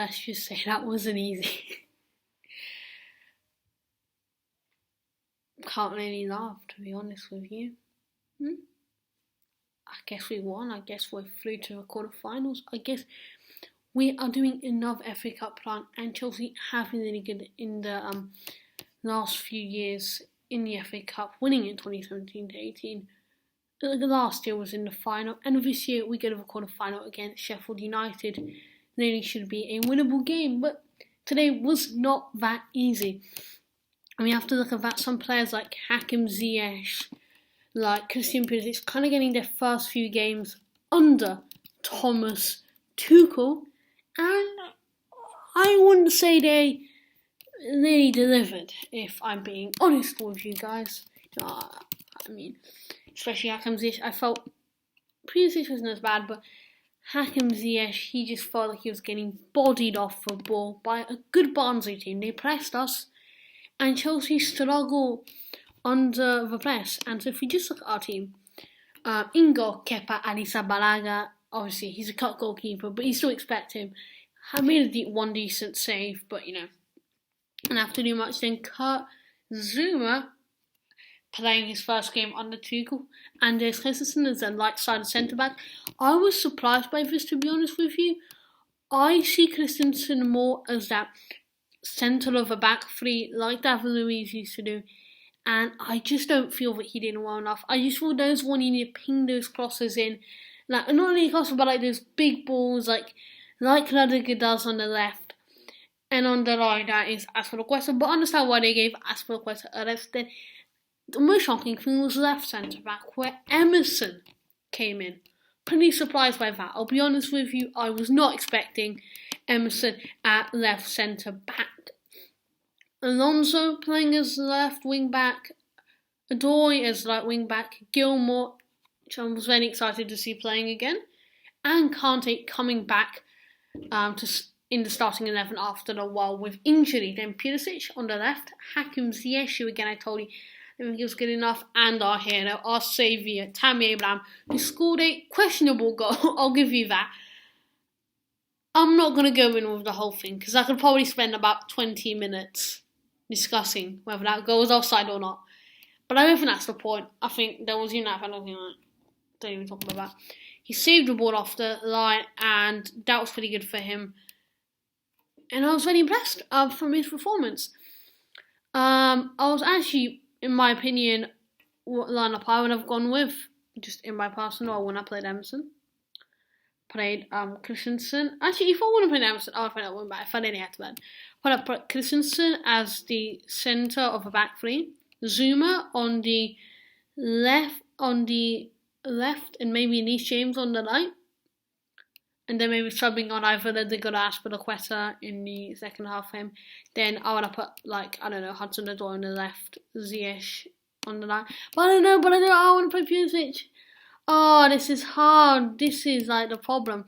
let's just say that wasn't easy. Can't really laugh, to be honest with you. I guess we won. I guess we're through to the quarterfinals. I guess we are doing enough FA Cup run, and Chelsea have been really good in the last few years in the FA Cup, winning in 2017 to 18. The last year was in the final, and this year we go to the quarterfinal against Sheffield United. Really should be a winnable game, but today was not that easy. And we have to look at that. Some players like Hakim Ziyech, like Christian Pulisic, kind of getting their first few games under Thomas Tuchel, and I wouldn't say they really delivered, if I'm being honest with you guys. I mean, especially Hakim Ziyech, I felt Pulisic wasn't as bad, but Hakim Ziyech, he just felt like he was getting bodied off the ball by a good Barnsley team. They pressed us, and Chelsea struggle under the press. And so if we just look at our team, Ingo, Kepa, Arrizabalaga, obviously he's a cut goalkeeper, but you still expect him. I made one decent save, but and after too much. Then Kurt Zuma playing his first game under Tuchel, and there's Christensen as a light-sided centre-back. I was surprised by this, to be honest with you. I see Christensen more as that centre of a back three, like David Luiz used to do, and I just don't feel that he did well enough. I just feel those one you need to ping those crosses in, like not only crosses but like those big balls, like Rudiger does on the left, and on the right that is Aspilicueta. But I understand why they gave Aspilicueta a rest. Then the most shocking thing was left centre back, where Emerson came in. Pretty surprised by that. I'll be honest with you, I was not expecting Emerson at left centre back. Alonso playing as left wing back, Adoi as right wing back, Gilmour, which I was very excited to see playing again, and Kante coming back in the starting 11 after a while with injury. Then Pulisic on the left, Hakim Ziyech, who again I told you I think he was good enough, and our hero, our saviour, Tammy Abraham, who scored a questionable goal. I'll give you that. I'm not going to go in with the whole thing, because I could probably spend about 20 minutes discussing whether that goal was offside or not. But I don't think that's the point. I think there was that penalty on it. Don't even talk about that. He saved the ball off the line, and that was pretty good for him. And I was very impressed from his performance. I was actually, in my opinion, what lineup I would have gone with, just in my personal, I wouldn't have played Emerson. Played Christensen. Actually, if I wouldn't have played Emerson, I would have played that one back if I didn't have to then. But I put Christensen as the centre of a back three, Zuma on the left, and maybe Nice James on the right. And then maybe subbing on either the good Aspilicueta in the second half of him. Then I would have put, Hudson-Odoi on the left, Ziyech on the right. But I don't know, I want to play Pulisic. Oh, this is hard. This is the problem.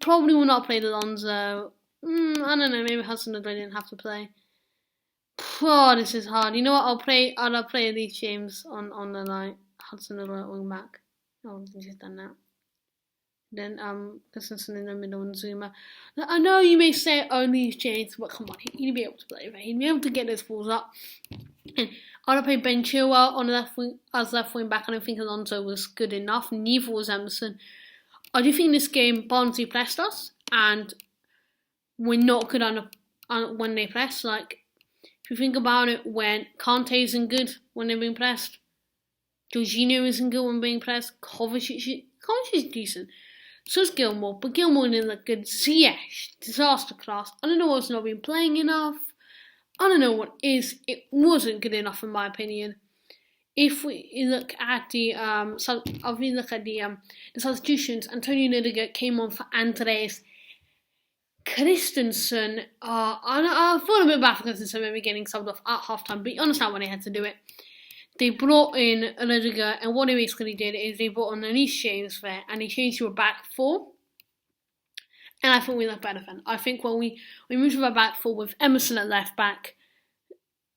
Probably will not play Alonso. I don't know, maybe Hudson-Odoi didn't have to play. Oh, this is hard. You know what, I'll play Elise James on the right, Hudson-Odoi wing back. Oh, I've just done that. Then Christensen in the middle and Zuma. Now, I know you may say only James, but come on, he'd be able to play. He'd be able to get those balls up. And I'd play Ben Chilwell on the left wing as left wing back. I don't think Alonso was good enough. Neither was Emerson. I do think this game Barnsley pressed us, and we're not good when they press. Like if you think about it, when Kante isn't good when they're being pressed, Jorginho isn't good when being pressed. Kovacic is decent. So is Gilmour, but Gilmour didn't look good. Ziyech, disaster class. I don't know what's not been playing enough. I don't know what is. It wasn't good enough in my opinion. If we look at the substitutions, Antonio Rudiger came on for Andreas Christensen. I thought a bit bad for Christensen maybe getting subbed off at halftime, but you understand why they had to do it. They brought in Rudiger, and what they basically did is they brought on Elise James there, and they changed to a back four. And I think we look better then. I think when we moved to a back four with Emerson at left back,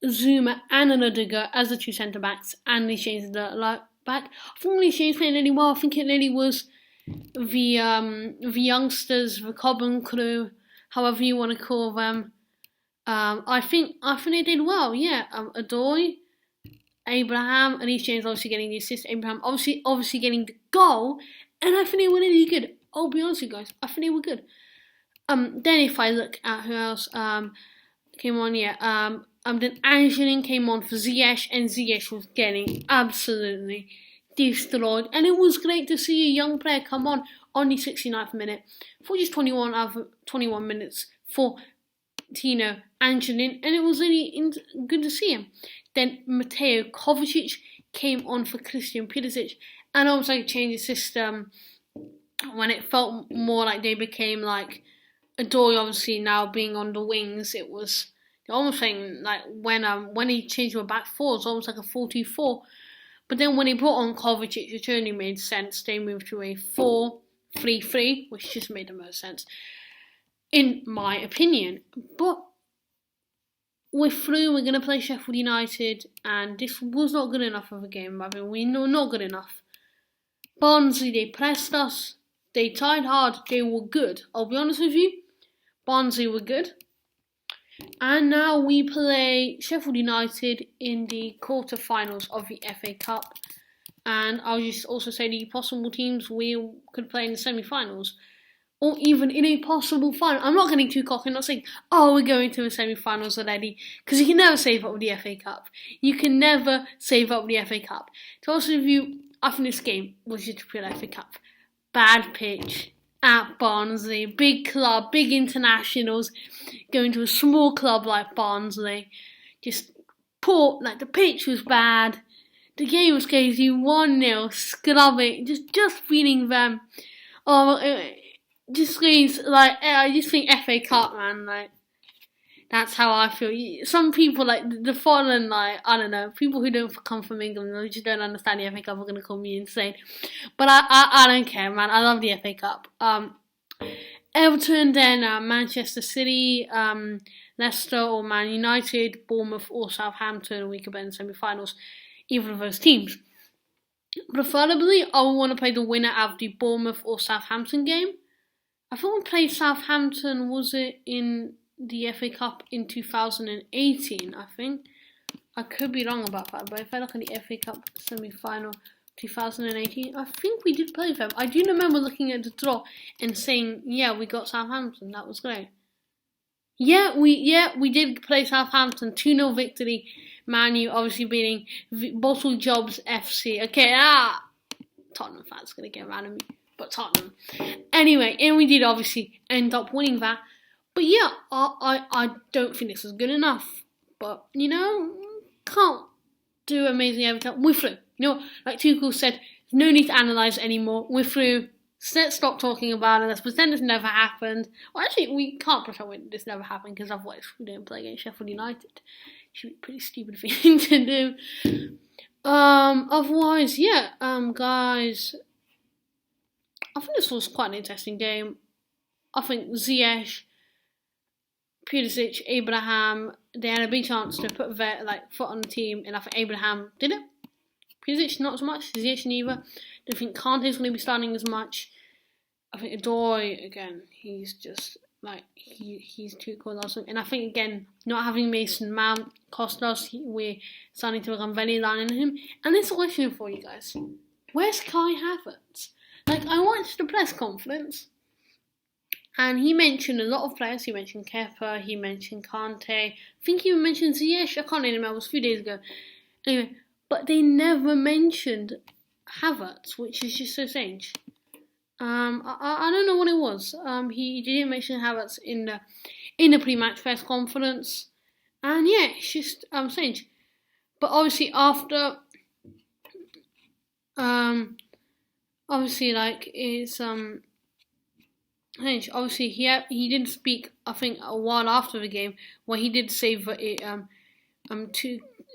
Zuma and Rudiger as the two centre backs, and Elise James at the right back. I think Elise James played really well. I think it really was the youngsters, the Cobham crew, however you want to call them. I think they did well. Yeah, Adoy, Abraham, and James obviously getting the assist. Abraham obviously getting the goal, and I think they were really good. I'll be honest with you guys, I think they were good. Then if I look at who else came on, then Angelin came on for Ziyech, and Ziyech was getting absolutely destroyed. And it was great to see a young player come on the 69th minute for just 21 out of 21 minutes for Tino Angelin, and it was really good to see him. Then Mateo Kovacic came on for Christian Pulisic, and almost like changed the system when it felt more like they became like Adore, obviously now being on the wings. It was almost saying like when he changed to a back four, it was almost like a 4-2-4. But then when he brought on Kovacic, it only made sense. They moved to a 4-3-3, which just made the most sense, in my opinion. But we're through. We're going to play Sheffield United, and this was not good enough of a game. I mean, we know not good enough. Barnsley, they pressed us. They tried hard. They were good. I'll be honest with you. Barnsley were good. And now we play Sheffield United in the quarterfinals of the FA Cup. And I'll just also say the possible teams we could play in the semi-finals. Or even in a possible final. I'm not getting too cocky. I'm not saying, we're going to the semi-finals already. Because you can never save up with the FA Cup. You can never save up with the FA Cup. To also review, I think this game was just a pure FA Cup. Bad pitch at Barnsley. Big club, big internationals. Going to a small club like Barnsley. Just poor, like the pitch was bad. The game was crazy. 1-0, scrubbing. Just beating them. Just means, like, I just think FA Cup, man, like, that's how I feel. Some people, like, the foreign, like, I don't know, people who don't come from England, they just don't understand the FA Cup are going to call me insane. But I don't care, man. I love the FA Cup. Everton, then Manchester City, Leicester or Man United, Bournemouth or Southampton, we could play in the semi-finals, either of those teams. Preferably, I would want to play the winner of the Bournemouth or Southampton game. I thought we played Southampton, was it in the FA Cup in 2018, I think. I could be wrong about that, but if I look at the FA Cup semi-final 2018, I think we did play them. I do remember looking at the draw and saying, yeah, we got Southampton, that was great. We did play Southampton, 2-0 victory. Man U obviously beating Bottle Jobs FC. Okay, Tottenham fans going to get mad at me. But Tottenham. Anyway, and we did obviously end up winning that. But yeah, I don't think this is good enough. But, can't do amazing every time. We're through. Like Tuchel said, no need to analyse anymore. We're through. Let's stop talking about it. Let's pretend this never happened. Well, actually, we can't pretend this never happened because otherwise we don't play against Sheffield United. It should be a pretty stupid thing to do. Otherwise, guys, I think this was quite an interesting game. I think Ziyech, Pulisic, Abraham, they had a big chance to put their foot on the team, and I think Abraham did it. Pulisic not so much, Ziyech neither. I don't think Kante's going to be starting as much. I think Adoy, again, he's just he's too cool also. And I think again, not having Mason Mount cost us. We're starting to become very reliant on him. And this is a question for you guys: where's Kai Havertz? I watched the press conference, and he mentioned a lot of players. He mentioned Kepa, he mentioned Kante. I think he mentioned Ziyech. I can't remember. It was a few days ago. Anyway, but they never mentioned Havertz, which is just so strange. I don't know what it was. He didn't mention Havertz in the pre-match press conference, and yeah, it's just strange. But obviously after, obviously it's strange. Obviously he did speak. I think a while after the game, where he did say that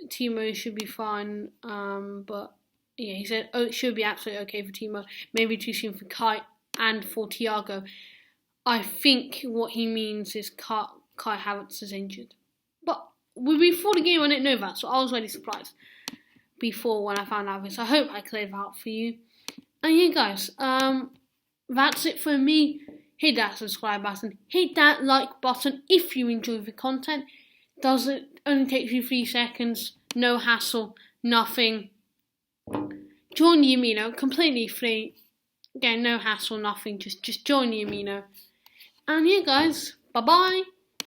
Timo should be fine. But yeah, he said, it should be absolutely okay for Timo. Maybe too soon for Kai and for Thiago. I think what he means is Kai Havertz is injured. But before the game, I didn't know that, so I was really surprised before when I found out this. I hope I cleared that out for you. And yeah, guys, that's it for me hit that subscribe button, hit that like button if you enjoy the content. Only takes you 3 seconds, no hassle, nothing. Join the Amino, completely free. Again, no hassle, nothing, just join the Amino. And yeah guys, bye bye.